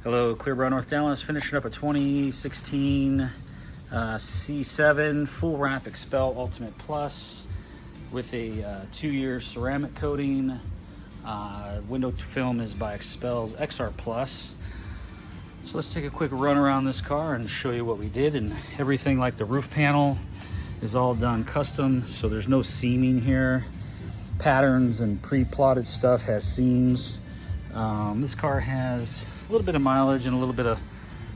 Hello, Clear Brow, North Dallas. Finishing up a 2016 C7 full wrap XPEL Ultimate Plus with a 2-year ceramic coating. Window film is by XPEL's XR Plus. So let's take a quick run around this car and show you what we did. And everything like the roof panel is all done custom, so there's no seaming here. Patterns and pre-plotted stuff has seams. This car has a little bit of mileage and a little bit of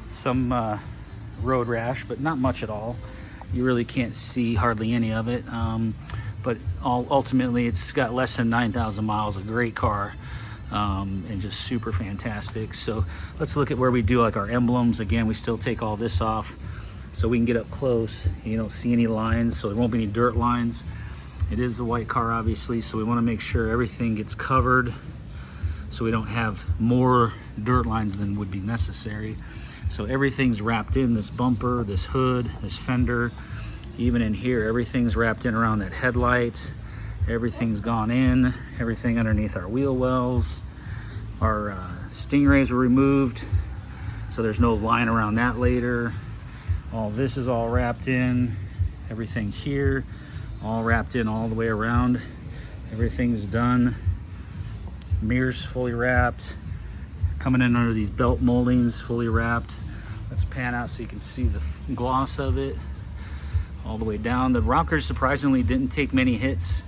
some road rash, but not much at all. You really can't see hardly any of it. But ultimately, it's got less than 9,000 miles. A great car, and just super fantastic. So let's look at where we do like our emblems. Again, we still take all this off so we can get up close. You don't see any lines, so there won't be any dirt lines. It is a white car, obviously, so we want to make sure everything gets covered so we don't have more dirt lines than would be necessary. So everything's wrapped in, this bumper, this hood, this fender, even in here, everything's wrapped in around that headlight. Everything's gone in, everything underneath our wheel wells. Our stingrays were removed, so there's no line around that later. All this is all wrapped in, everything here, all wrapped in all the way around. Everything's done. Mirrors fully wrapped. Coming in under these belt moldings, fully wrapped. Let's pan out so you can see the gloss of it all the way down. The rockers surprisingly didn't take many hits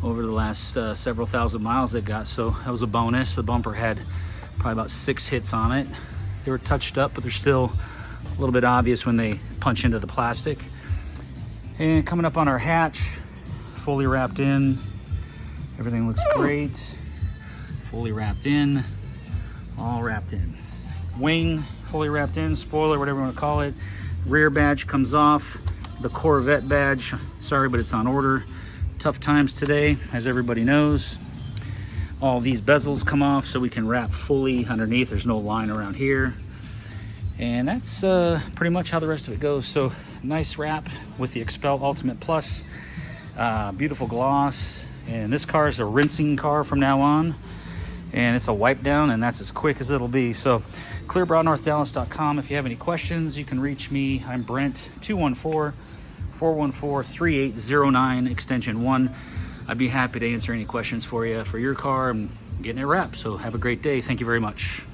over the last several thousand miles it got, so that was a bonus. The bumper had probably about 6 hits on it. They were touched up, but they're still a little bit obvious when they punch into the plastic. And coming up on our hatch, fully wrapped in. Everything looks great. Fully wrapped in, all wrapped in. Wing, fully wrapped in. Spoiler, whatever you want to call it. Rear badge comes off. The Corvette badge, sorry, but it's on order. Tough times today, as everybody knows. All these bezels come off so we can wrap fully underneath. There's no line around here. And that's pretty much how the rest of it goes. So nice wrap with the XPEL Ultimate Plus. Beautiful gloss. And this car is a rinsing car from now on. And it's a wipe down, and that's as quick as it'll be. So clearbrownorthdallas.com. If you have any questions, you can reach me. I'm Brent, 214-414-3809, extension 1. I'd be happy to answer any questions for you for your car and getting it wrapped. So have a great day. Thank you very much.